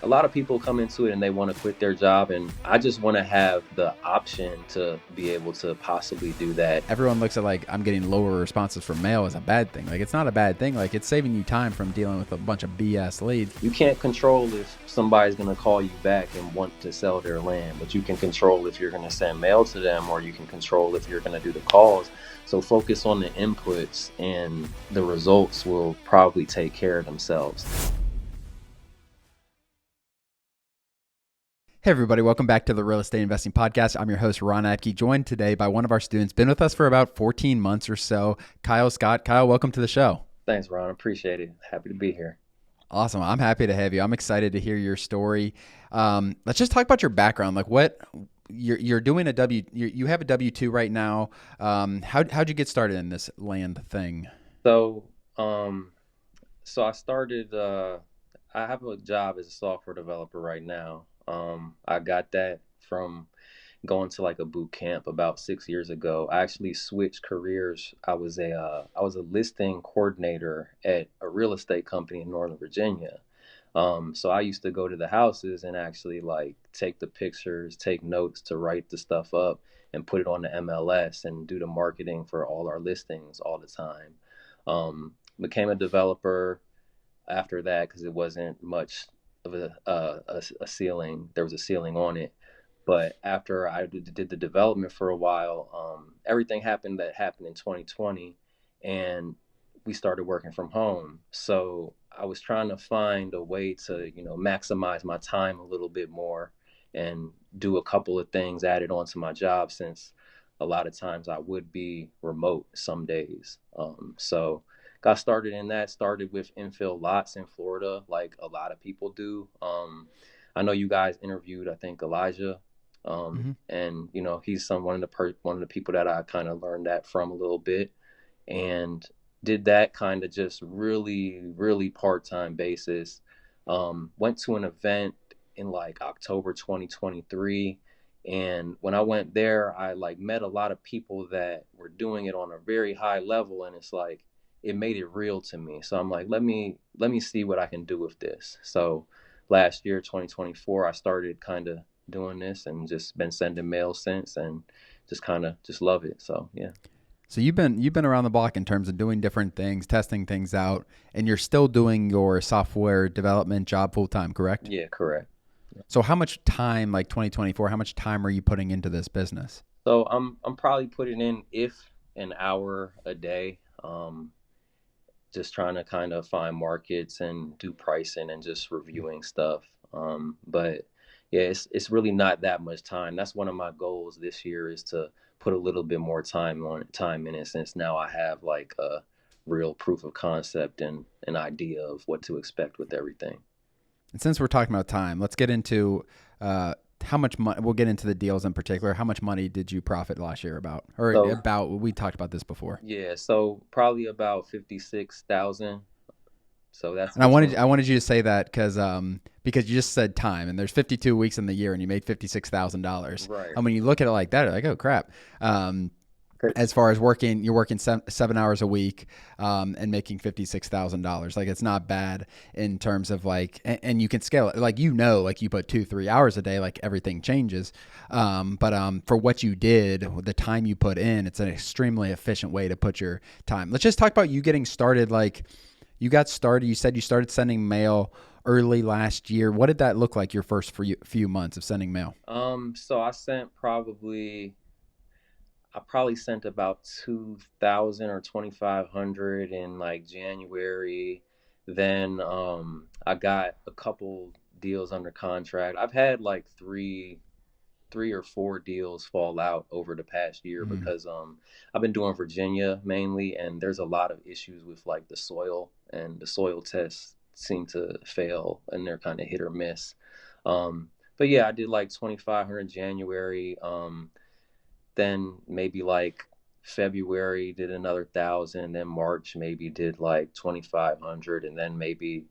A lot of people come into it and they want to quit their job, and I just want to have the option to be able to possibly do that. Everyone looks at like I'm getting lower responses from mail as a bad thing. Like it's not a bad thing. Like it's saving you time from dealing with a bunch of BS leads. You can't control if somebody's going to call you back and want to sell their land, but you can control if you're going to send mail to them, or you can control if you're going to do the calls. So focus on the inputs and the results will probably take care of themselves. Hey everybody, welcome back to the Real Estate Investing Podcast. I'm your host, Ron Apke, joined today by one of our students, been with us for about 14 months or so, Kyle Scott. Kyle, welcome to the show. Thanks, Ron. Appreciate it. Happy to be here. Awesome. I'm happy to have you. I'm excited to hear your story. Let's just talk about your background. Like what you're doing you have a W-2 right now. How'd you get started in this land thing? So I started, I have a job as a software developer right now. I got that from going to like a boot camp about 6 years ago. I actually switched careers. I was a listing coordinator at a real estate company in Northern Virginia. So I used to go to the houses and actually like take the pictures, take notes to write the stuff up and put it on the MLS and do the marketing for all our listings all the time. Became a developer after that because it wasn't much of a ceiling. There was a ceiling on it. But after I did the development for a while, everything happened that happened in 2020, and we started working from home. So I was trying to find a way to, maximize my time a little bit more and do a couple of things added onto my job since a lot of times I would be remote some days. So got started in that, started with infill lots in Florida, like a lot of people do. I know you guys interviewed, I think, Elijah. And he's one of the people that I kind of learned that from a little bit, and did that kind of just really, really part-time basis. Went to an event in like October 2023. And when I went there, I like met a lot of people that were doing it on a very high level. And it's like, it made it real to me. So I'm like, let me see what I can do with this. So last year, 2024, I started kind of doing this and just been sending mail since, and just kind of just love it. So yeah. So you've been around the block in terms of doing different things, testing things out, and you're still doing your software development job full time, correct? Yeah, correct. So how much time, like 2024, how much time are you putting into this business? So I'm probably putting in, if an hour a day, just trying to kind of find markets and do pricing and just reviewing stuff. But yeah, it's really not that much time. That's one of my goals this year, is to put a little bit more time in it, since now I have like a real proof of concept and an idea of what to expect with everything. And since we're talking about time, let's get into how much money. We'll get into the deals in particular. How much money did you profit last year we talked about this before. Yeah, so probably about 56,000. So that's. And I wanted you to say that because you just said time, and there's 52 weeks in the year, and you made $56,000. Right. And when you look at it like that, you're like, oh crap. As far as you're working 7 hours a week, and making $56,000. Like it's not bad in terms of like, and you can scale it. Like like you put 2-3 hours a day, like everything changes. But for what you did, the time you put in, it's an extremely efficient way to put your time. Let's just talk about you getting started. Like you got started. You said you started sending mail early last year. What did that look like your first few months of sending mail? So I probably sent about 2,000 or 2,500 in like January. Then I got a couple deals under contract. I've had like three or four deals fall out over the past year because I've been doing Virginia mainly, and there's a lot of issues with like the soil, and the soil tests seem to fail, and they're kind of hit or miss. But yeah, I did like 2,500 January. Then maybe like February did another 1,000. Then March maybe did like 2,500, and then maybe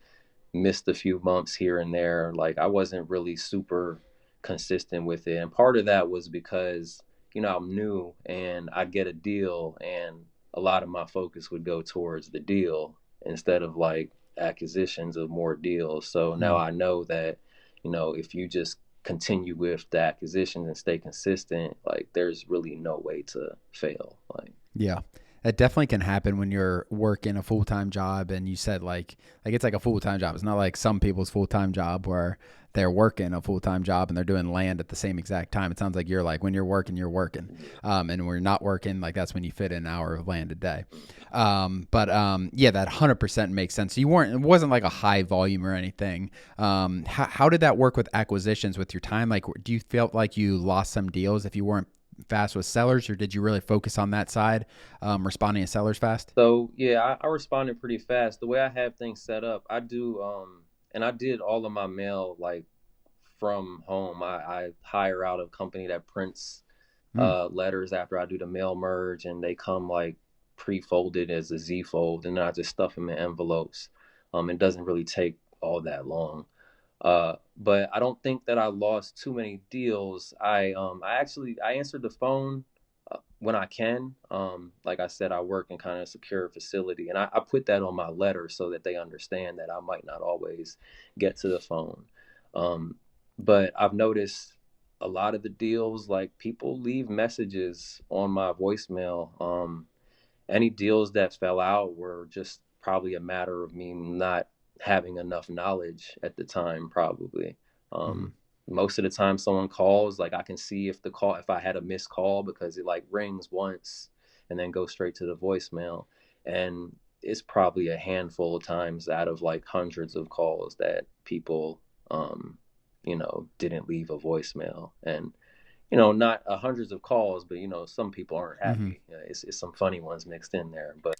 missed a few months here and there. Like I wasn't really super consistent with it, and part of that was because I'm new and I get a deal, and a lot of my focus would go towards the deal instead of like acquisitions of more deals. So now I know that if you just continue with the acquisitions and stay consistent, like there's really no way to fail. Like, Yeah. That definitely can happen when you're working a full-time job, and you said like it's like a full-time job. It's not like some people's full-time job where they're working a full-time job and they're doing land at the same exact time. It sounds like you're like, when you're working, you're working. yeah. And when you're not working, like that's when you fit in an hour of land a day. But yeah, that 100% makes sense. It wasn't like a high volume or anything. How did that work with acquisitions with your time? Like, do you feel like you lost some deals if you weren't fast with sellers, or did you really focus on that side, responding to sellers fast? So yeah, I responded pretty fast. The way I have things set up, I do, and I did all of my mail like from home. I hire out a company that prints Mm. letters after I do the mail merge, and they come like pre-folded as a Z fold, and then I just stuff them in envelopes. It doesn't really take all that long. But I don't think that I lost too many deals. I answered the phone when I can. Like I said, I work in kind of a secure facility, and I put that on my letter so that they understand that I might not always get to the phone. Um, but I've noticed a lot of the deals, like people leave messages on my voicemail. Any deals that fell out were just probably a matter of me not having enough knowledge at the time, probably. Mm-hmm. Um, Most of the time someone calls, like I can see if I had a missed call, because it like rings once and then goes straight to the voicemail. And it's probably a handful of times out of like hundreds of calls that people, didn't leave a voicemail. And not hundreds of calls, but some people aren't Mm-hmm. happy. It's some funny ones mixed in there, but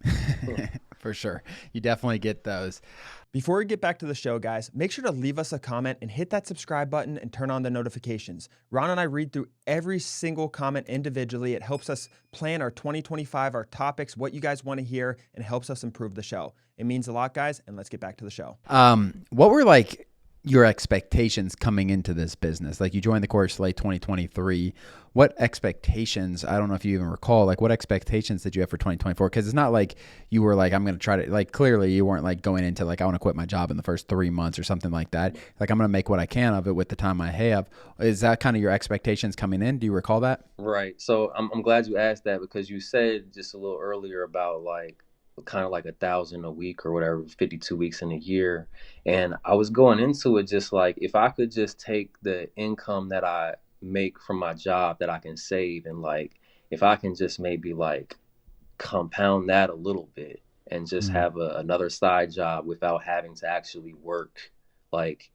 For sure. You definitely get those. Before we get back to the show, guys, make sure to leave us a comment and hit that subscribe button and turn on the notifications. Ron and I read through every single comment individually. It helps us plan our 2025, our topics, what you guys want to hear, and helps us improve the show. It means a lot, guys, and let's get back to the show. What were like your expectations coming into this business? Like, you joined the course late 2023. What expectations, I don't know if you even recall, like what expectations did you have for 2024? Because it's not like you were like, I'm going to try to, like, clearly you weren't like going into like, I want to quit my job in the first 3 months or something like that. Like, I'm going to make what I can of it with the time I have. Is that kind of your expectations coming in? Do you recall that? right. So I'm glad you asked that, because you said just a little earlier about like kind of like 1,000 a week or whatever, 52 weeks in a year. And I was going into it just like, if I could just take the income that I make from my job that I can save, and like if I can just maybe like compound that a little bit and just Mm-hmm. have another side job without having to actually work, like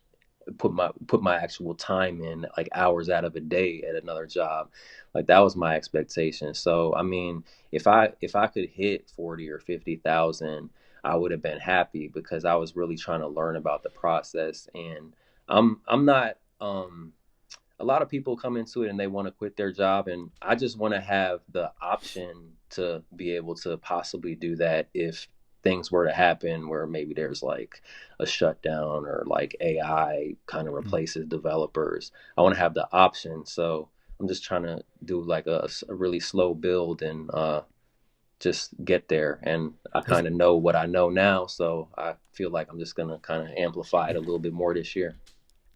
put my actual time in, like hours out of a day at another job. Like that was my expectation. So I mean, if I could hit 40 or 50,000, I would have been happy, because I was really trying to learn about the process. And I'm not a lot of people come into it and they want to quit their job, and I just want to have the option to be able to possibly do that if things were to happen where maybe there's like a shutdown, or like AI kind of replaces developers. I want to have the option. So I'm just trying to do like a really slow build, and just get there. And I kind of know what I know now, so I feel like I'm just gonna kind of amplify it a little bit more this year.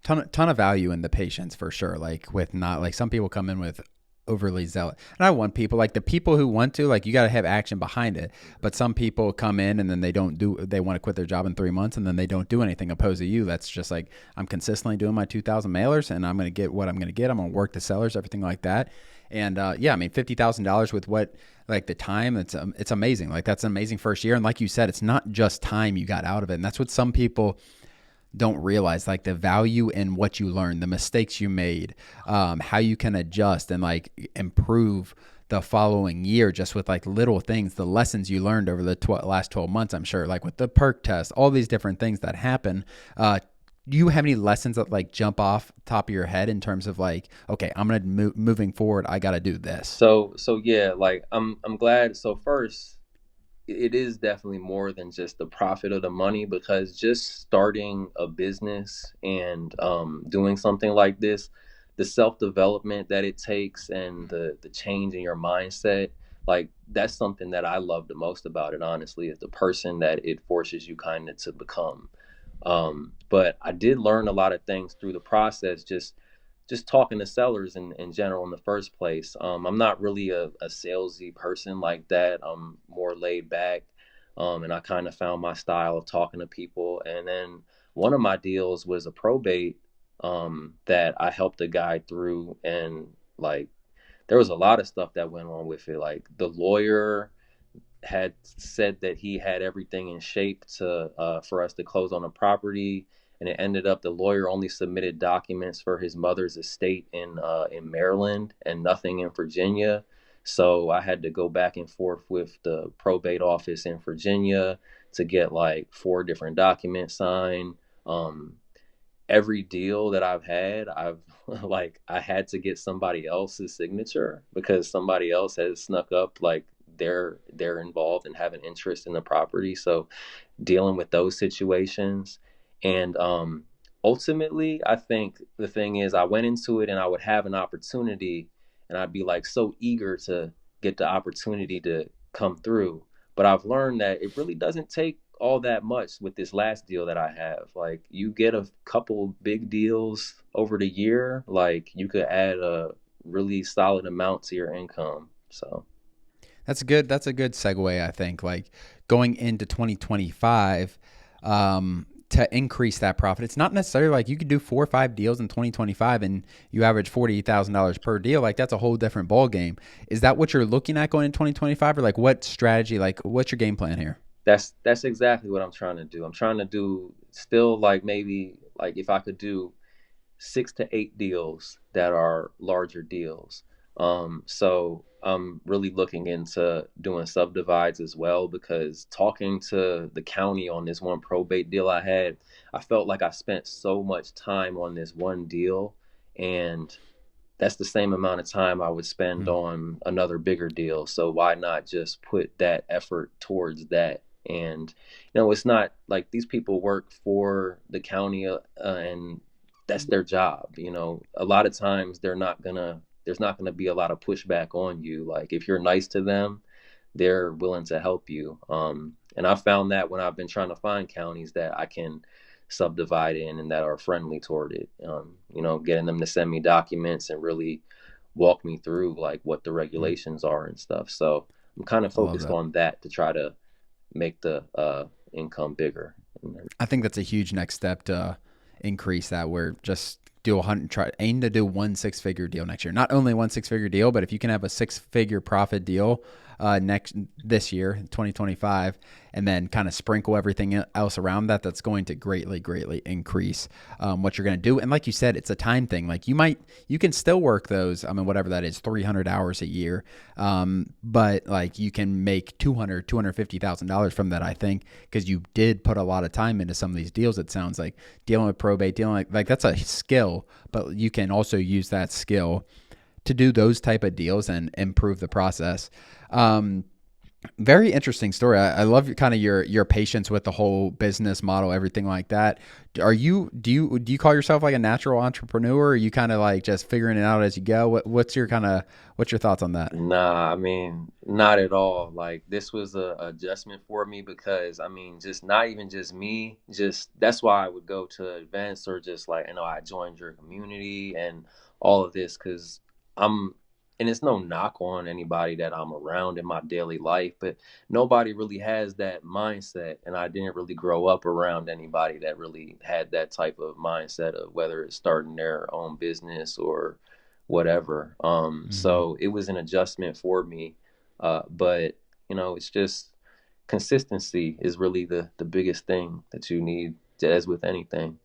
Ton of value in the patience, for sure. Like, with not like, some people come in with overly zealous, and I want people, like the people who want to, like, you got to have action behind it. But some people come in and then they want to quit their job in 3 months, and then they don't do anything. Opposed to you, that's just like, I'm consistently doing my 2,000 mailers, and I'm going to get what I'm going to get. I'm going to work the sellers, everything like that. And yeah, I mean, $50,000 with what, like, the time, it's amazing. Like, that's an amazing first year. And like you said, it's not just time you got out of it. And that's what some people don't realize, like the value in what you learned, the mistakes you made, how you can adjust and like improve the following year, just with like little things, the lessons you learned over the last 12 months, I'm sure, like with the perk test, all these different things that happen. Do you have any lessons that like jump off top of your head in terms of like, okay, I'm going to moving forward, I got to do this? So yeah, like I'm glad. So first, it is definitely more than just the profit of the money, because just starting a business and doing something like this, the self-development that it takes, and the change in your mindset, like that's something that I love the most about it, honestly, is the person that it forces you kind of to become. But I did learn a lot of things through the process, just talking to sellers in general in the first place. I'm not really a salesy person like that. I'm more laid back. And I kind of found my style of talking to people. And then one of my deals was a probate that I helped a guy through. And like, there was a lot of stuff that went on with it. Like, the lawyer had said that he had everything in shape to for us to close on the property, and it ended up the lawyer only submitted documents for his mother's estate in Maryland and nothing in Virginia. So I had to go back and forth with the probate office in Virginia to get like 4 different documents signed. Every deal that I've had, I've like I had to get somebody else's signature because somebody else has snuck up like they're involved and have an interest in the property. So dealing with those situations. And ultimately, I think the thing is, I went into it and I would have an opportunity and I'd be like so eager to get the opportunity to come through. But I've learned that it really doesn't take all that much with this last deal that I have. Like, you get a couple big deals over the year, like you could add a really solid amount to your income. So That's a good segue, I think. Like going into 2025, to increase that profit. It's not necessarily like you could do 4 or 5 deals in 2025 and you average $48,000 per deal. Like that's a whole different ball game. Is that what you're looking at going in 2025, or like what strategy? Like what's your game plan here? that's exactly what I'm trying to do. I'm trying to do still like maybe like if I could do 6 to 8 deals that are larger deals. So I'm really looking into doing subdivides as well, because talking to the county on this one probate deal I had, I felt like I spent so much time on this one deal, and that's the same amount of time I would spend Mm. on another bigger deal. So why not just put that effort towards that? And it's not like these people work for the county, and that's their job. A lot of times there's not gonna be a lot of pushback on you. Like, if you're nice to them, they're willing to help you. And I found that when I've been trying to find counties that I can subdivide in and that are friendly toward it. Getting them to send me documents and really walk me through like what the Mm. regulations are and stuff. So I'm kind of I love focused that. on that to try to make the income bigger. I think that's a huge next step to increase that. Where just do 100, try aim to do 1 6-figure deal next year. Not only 1 6-figure deal, but if you can have a 6-figure profit deal next this year, 2025, and then kind of sprinkle everything else around that, that's going to greatly increase what you're going to do. And like you said, it's a time thing. Like you can still work those, I mean, whatever that is, 300 hours a year. But like you can make $250,000 from that, I think, because you did put a lot of time into some of these deals. It sounds like dealing with probate, dealing like that's a skill, but you can also use that skill to do those type of deals and improve the process. Um, Very interesting story. I love kind of your patience with the whole business model, everything like that. Do you call yourself like a natural entrepreneur, or are you kind of like just figuring it out as you go? What's your thoughts on that? Nah, I mean, not at all. Like, this was a adjustment for me because, I mean, just not even just me, just that's why I would go to events or just like, I joined your community and all of this because I'm, and it's no knock on anybody that I'm around in my daily life, but nobody really has that mindset. And I didn't really grow up around anybody that really had that type of mindset of whether it's starting their own business or whatever. Hmm. So it was an adjustment for me. But it's just consistency is really the biggest thing that you need, as with anything.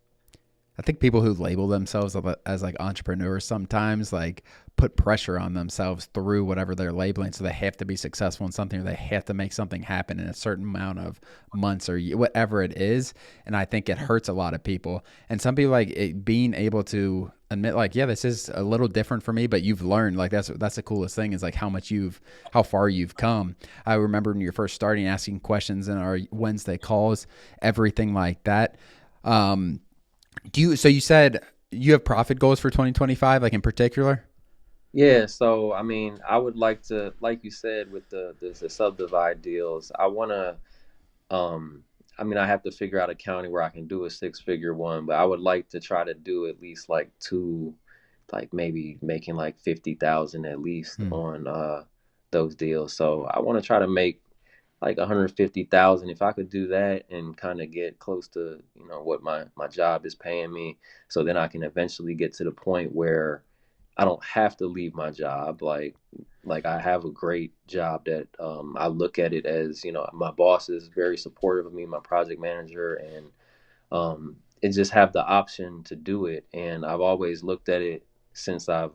I think people who label themselves as like entrepreneurs sometimes like put pressure on themselves through whatever they're labeling. So they have to be successful in something, or they have to make something happen in a certain amount of months or whatever it is. And I think it hurts a lot of people. And some people like being able to admit like, yeah, this is a little different for me, but you've learned. Like that's the coolest thing, is like how far you've come. I remember when you're first starting, asking questions in our Wednesday calls, everything like that. So you said you have profit goals for 2025, like in particular? Yeah, so I mean, I would like to, like you said, with the subdivide deals, um I mean, I have to figure out a county where I can do a 6-figure one, but I would like to try to do at least like two, like maybe making like 50,000 at least Hmm. on those deals. So I want to try to make like 150,000 if I could do that and kind of get close to, you know, what my job is paying me. So then I can eventually get to the point where I don't have to leave my job. Like I have a great job that I look at it as, you know, my boss is very supportive of me, my project manager, and it just have the option to do it. And I've always looked at it since I've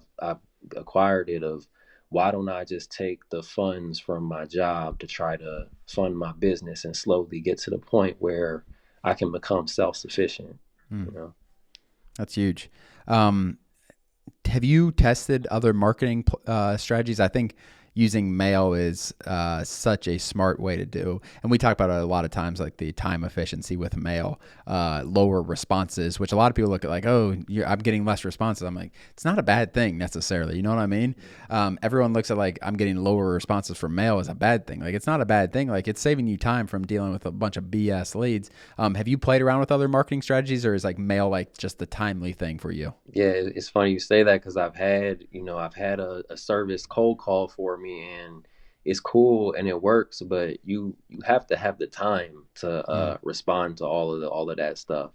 acquired it of why don't I just take the funds from my job to try to fund my business and slowly get to the point where I can become self-sufficient, Hmm. you know? That's huge. Um, have you tested other marketing strategies? I think using mail is such a smart way to do. And we talk about it a lot of times, like the time efficiency with mail, lower responses, which a lot of people look at like, oh, I'm getting less responses. I'm like, it's not a bad thing necessarily. You know what I mean? Everyone looks at like, I'm getting lower responses from mail as a bad thing. Like, it's not a bad thing. Like, it's saving you time from dealing with a bunch of BS leads. Have you played around with other marketing strategies, or is like mail like just the timely thing for you? Yeah, it's funny you say that because I've had a service cold call for me, and it's cool and it works, but you have to have the time to Mm. respond to all of that stuff.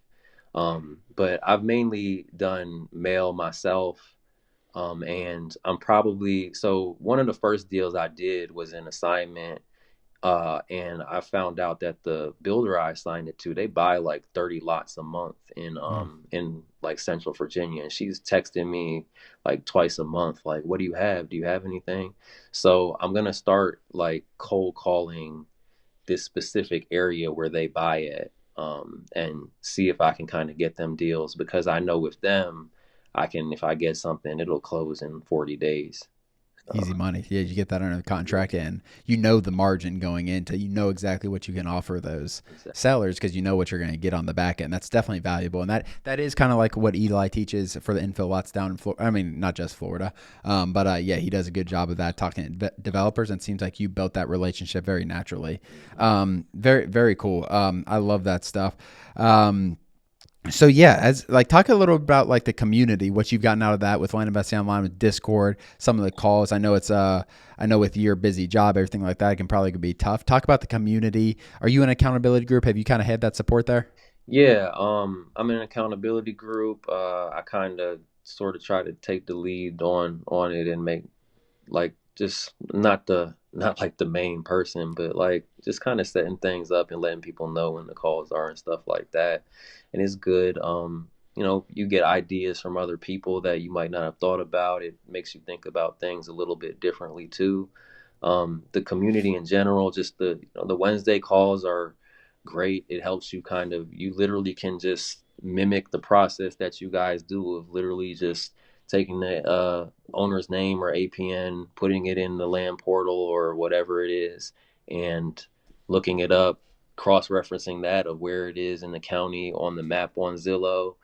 But I've mainly done mail myself. And I'm probably so one of the first deals I did was an assignment, and I found out that the builder I assigned it to, they buy like 30 lots a month Mm. in like Central Virginia. And she's texting me like twice a month, like, what do you have? Do you have anything? So I'm gonna start like cold calling this specific area where they buy it, and see if I can kind of get them deals because I know with them, I can if I get something, it'll close in 40 days. So, Easy money. Yeah, you get that under the contract, and you know the margin going into. You know exactly what you can offer those exactly. sellers because you know what you're going to get on the back end. That's definitely valuable, and that is kind of like what Eli teaches for the infill lots down in Florida. I mean, not just Florida, but yeah, he does a good job of that talking to developers, and it seems like you built that relationship very naturally. Very very cool. I love that stuff. So yeah, as like talk a little about like the community, what you've gotten out of that with Land Investing Online, with Discord, some of the calls. I know I know with your busy job, everything like that, it can probably be tough. Talk about the community. Are you in an accountability group? Have you kind of had that support there? Yeah, I'm in an accountability group. I kind of sort of try to take the lead on it and make like just not like the main person, but like just kind of setting things up and letting people know when the calls are and stuff like that. And it's good. You know, you get ideas from other people that you might not have thought about. It makes you think about things a little bit differently too. The community in general, just the Wednesday calls are great. It helps you kind of you literally can just mimic the process that you guys do of literally just taking the owner's name or APN, putting it in the land portal or whatever it is, and looking it up, cross-referencing that of where it is in the county on the map on Zillow,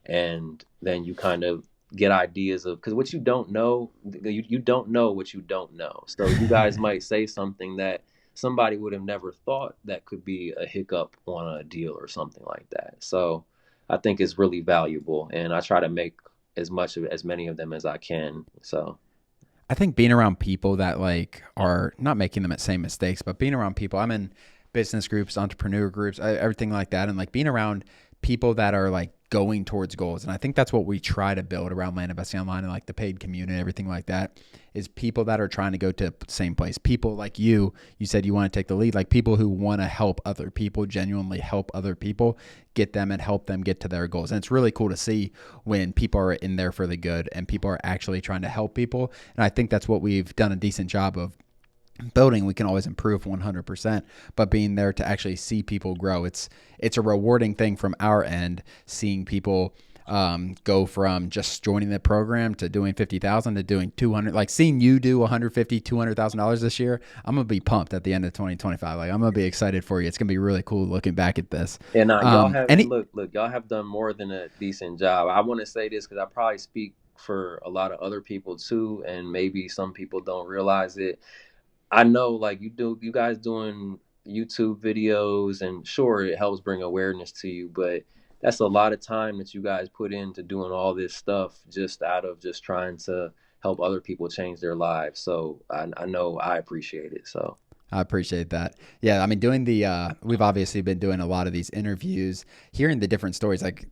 and then you kind of get ideas of because what you don't know, you don't know what you don't know. So you guys might say something that somebody would have never thought that could be a hiccup on a deal or something like that. So I think it's really valuable, and I try to make as many of them as I can. So I think being around people that like are not making the same mistakes, but being around people. I'm in business groups, entrepreneur groups, everything like that, and like being around people that are like going towards goals. And I think that's what we try to build around Land Investing Online and like the paid community and everything like that is people that are trying to go to the same place. People like you said you want to take the lead, like people who want to help other people, genuinely help other people, get them and help them get to their goals. And it's really cool to see when people are in there for the good and people are actually trying to help people. And I think that's what we've done a decent job of building. We can always improve 100%, but being there to actually see people grow, it's a rewarding thing from our end, seeing people go from just joining the program to doing 50,000 to doing 200, like seeing you do 150, $200,000 this year. I'm going to be pumped at the end of 2025. Like I'm going to be excited for you. It's going to be really cool looking back at this. and y'all have and Any, look, y'all have done more than a decent job. I want to say this because I probably speak for a lot of other people too, and maybe some people don't realize it. I know like you guys doing YouTube videos, and sure, it helps bring awareness to you, but that's a lot of time that you guys put into doing all this stuff just out of just trying to help other people change their lives. So I know I appreciate it. So I appreciate that. Yeah, I mean, we've obviously been doing a lot of these interviews, hearing the different stories. Like,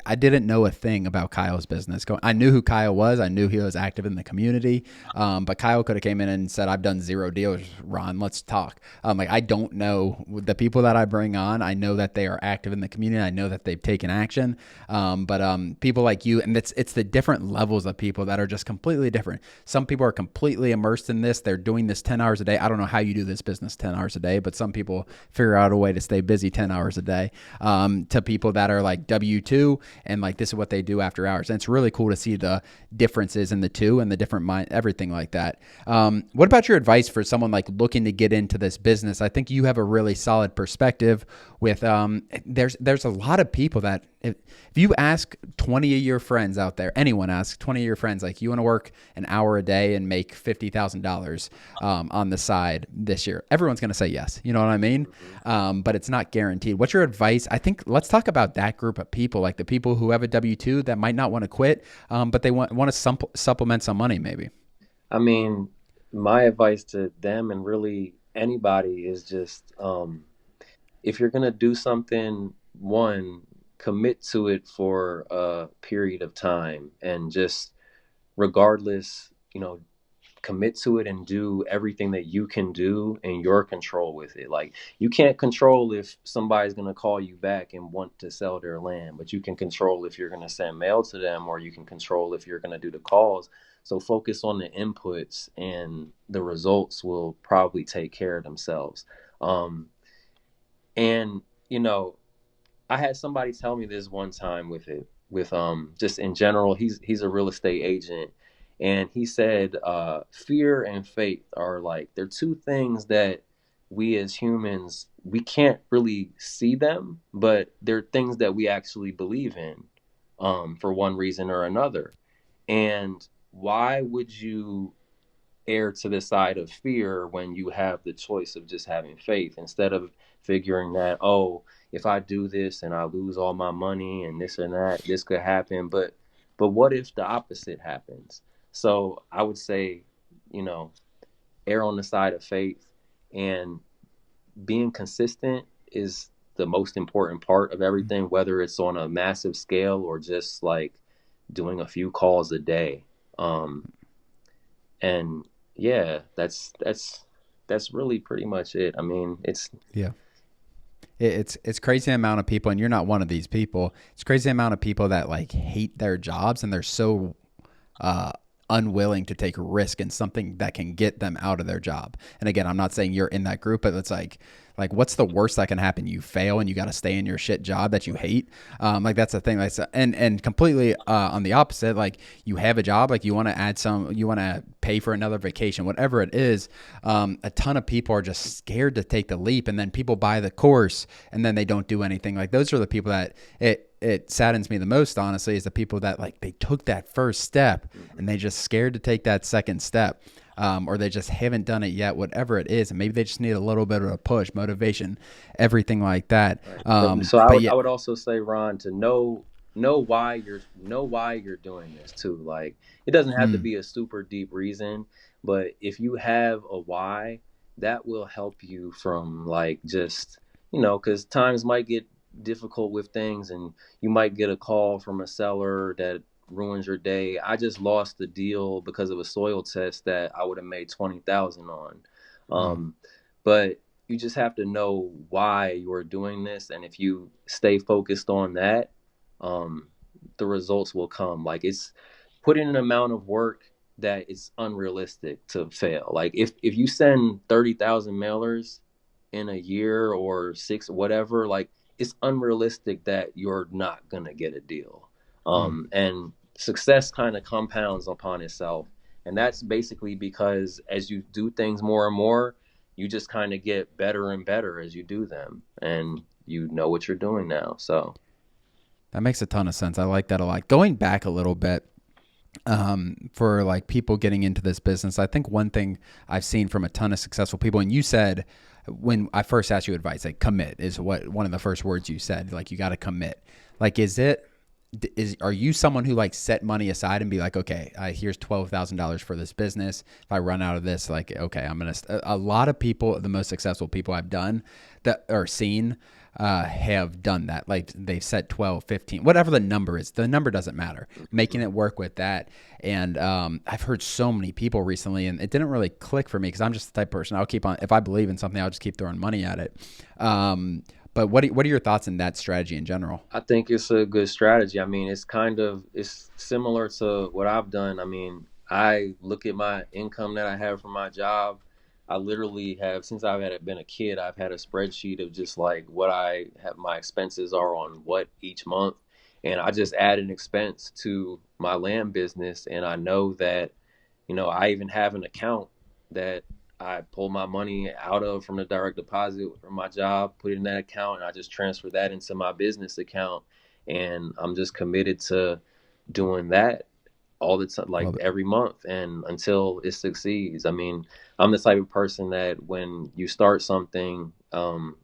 I didn't know a thing about Kyle's business. I knew who Kyle was. I knew he was active in the community. But Kyle could have came in and said, "I've done 0 deals, Ron. Let's talk." Like, I don't know the people that I bring on. I know that they are active in the community. I know that they've taken action. But people like you, and it's the different levels of people that are just completely different. Some people are completely immersed in this. They're doing this 10 hours a day. I don't know how you do this business 10 hours a day, but some people figure out a way to stay busy 10 hours a day, to people that are like W-2 and like this is what they do after hours. And it's really cool to see the differences in the two and the different mind, everything like that. What about your advice for someone like looking to get into this business? I think you have a really solid perspective with, there's a lot of people that if you ask 20 of your friends out there, anyone ask 20 of your friends, like, you want to work an hour a day and make $50,000 on the side this year, everyone's going to say yes. You know what I mean? But it's not guaranteed. What's your advice? I think let's talk about that group of people, like the people who have a W-2 that might not want to quit, but they want to supplement some money maybe. I mean, my advice to them and really anybody is just, if you're going to do something, one, commit to it for a period of time, and just regardless, commit to it and do everything that you can do in your control with it. Like, you can't control if somebody's going to call you back and want to sell their land, but you can control if you're going to send mail to them, or you can control if you're going to do the calls. So focus on the inputs, and the results will probably take care of themselves. And I had somebody tell me this one time with just in general, he's a real estate agent, and he said fear and faith are like, they're two things that we as humans, we can't really see them, but they're things that we actually believe in, for one reason or another. And why would you err to the side of fear when you have the choice of just having faith, instead of figuring that, oh, if I do this and I lose all my money and this and that, this could happen. But what if the opposite happens? So I would say, err on the side of faith, and being consistent is the most important part of everything, whether it's on a massive scale or just like doing a few calls a day. And yeah, that's really pretty much it. I mean, Yeah. It's crazy amount of people, and you're not one of these people. It's crazy amount of people that like hate their jobs, and they're so unwilling to take risk in something that can get them out of their job. And again, I'm not saying you're in that group, but it's like what's the worst that can happen? You fail and you got to stay in your shit job that you hate. Like that's the thing. And completely on the opposite, like you have a job, like you want to pay for another vacation, whatever it is. A ton of people are just scared to take the leap, and then people buy the course and then they don't do anything. Like those are the people that it saddens me the most, honestly, is the people that like they took that first step and they just scared to take that second step. Or they just haven't done it yet, whatever it is. And maybe they just need a little bit of a push, motivation, everything like that. So I would also say, Ron, to know why you're doing this too. Like, it doesn't have to be a super deep reason, but if you have a why, that will help you from like just, because times might get difficult with things, and you might get a call from a seller that ruins your day. I just lost the deal because of a soil test that I would have made 20,000 on. But you just have to know why you're doing this, and if you stay focused on that, the results will come. Like, it's putting an amount of work that it's unrealistic to fail. Like if you send 30,000 mailers in a year or 6, whatever, like it's unrealistic that you're not gonna get a deal. And success kind of compounds upon itself. And that's basically because as you do things more and more, you just kind of get better and better as you do them, and you know what you're doing now. So that makes a ton of sense. I like that a lot. Going back a little bit, for like people getting into this business, I think one thing I've seen from a ton of successful people, and you said when I first asked you advice, like commit is what one of the first words you said, like you got to commit. Like, are you someone who like set money aside and be like, okay, here's $12,000 for this business. If I run out of this, like, okay, a lot of people, the most successful people I've done that or seen, have done that. Like they've set 12, 15, whatever the number is. The number doesn't matter. Making it work with that. And I've heard so many people recently, and it didn't really click for me because I'm just the type of person, I'll keep on, if I believe in something, I'll just keep throwing money at it. But what are your thoughts on that strategy in general? I think it's a good strategy. I mean, it's similar to what I've done. I mean, I look at my income that I have from my job. I literally have, since been a kid, I've had a spreadsheet of just like what I have, my expenses are on what each month. And I just add an expense to my land business. And I know that, I even have an account that I pull my money out of from the direct deposit from my job, put it in that account, and I just transfer that into my business account. And I'm just committed to doing that all the time, like every month, and until it succeeds. I mean, I'm the type of person that when you start something, I'm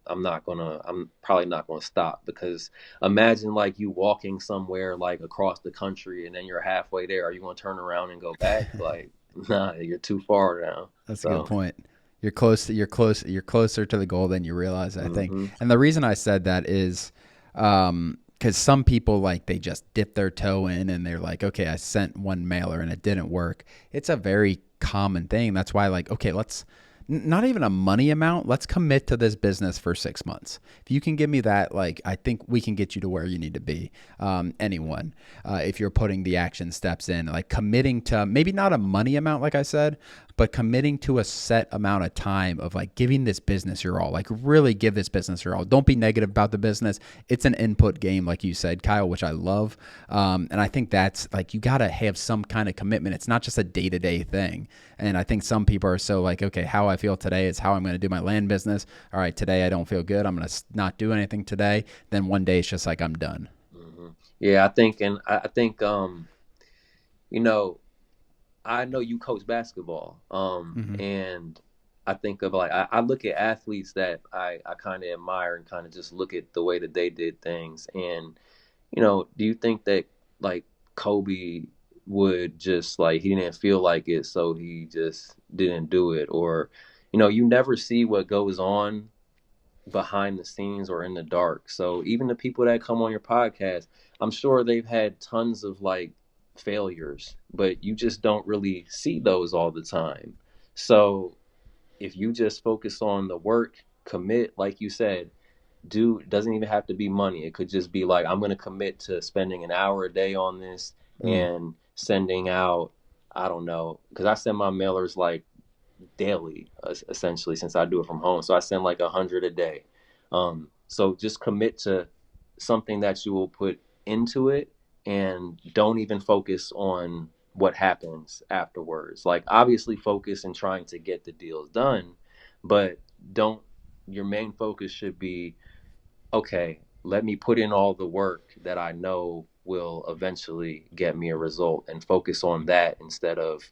probably not gonna stop, because imagine like you walking somewhere like across the country and then you're halfway there. Are you gonna turn around and go back? Like, nah, you're too far now. That's a good point. You're closer to the goal than you realize, I think. Mm-hmm. And the reason I said that is, because some people, like, they just dip their toe in and they're like, okay, I sent one mailer and it didn't work. It's a very common thing. That's why, like, okay, let's not even a money amount. Let's commit to this business for 6 months. If you can give me that, like, I think we can get you to where you need to be. Anyone, if you're putting the action steps in, like committing to maybe not a money amount, like I said, but committing to a set amount of time of like giving this business your all, like really give this business your all. Don't be negative about the business. It's an input game, like you said, Kyle, which I love. And I think that's like, you got to have some kind of commitment. It's not just a day-to-day thing. And I think some people are so like, okay, how I feel today is how I'm going to do my land business. All right, today I don't feel good. I'm going to not do anything today. Then one day it's just like, I'm done. Mm-hmm. Yeah, I think, I know you coach basketball, and I think of like, I look at athletes that I kind of admire and kind of just look at the way that they did things. And, do you think that like Kobe would just like, he didn't feel like it, so he just didn't do it? Or, you never see what goes on behind the scenes or in the dark. So even the people that come on your podcast, I'm sure they've had tons of like failures, but you just don't really see those all the time. So if you just focus on the work, commit, like you said, doesn't even have to be money. It could just be like, I'm going to commit to spending an hour a day on this and sending out, I don't know, because I send my mailers like daily, essentially, since I do it from home. So I send like 100 a day. So just commit to something that you will put into it, and don't even focus on what happens afterwards. Like, obviously focus in trying to get the deals done, but your main focus should be, okay, let me put in all the work that I know will eventually get me a result, and focus on that instead of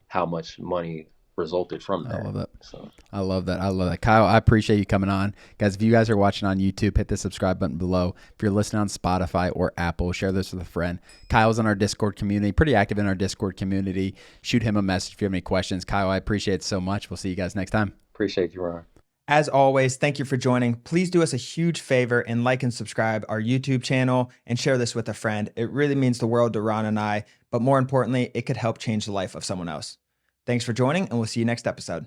how much money resulted from that. I love that. So. I love that. Kyle, I appreciate you coming on. Guys, if you guys are watching on YouTube, hit the subscribe button below. If you're listening on Spotify or Apple, share this with a friend. Kyle's in our Discord community, pretty active in our Discord community. Shoot him a message if you have any questions. Kyle, I appreciate it so much. We'll see you guys next time. Appreciate you, Ron. As always, thank you for joining. Please do us a huge favor and like and subscribe our YouTube channel and share this with a friend. It really means the world to Ron and I, but more importantly, it could help change the life of someone else. Thanks for joining, and we'll see you next episode.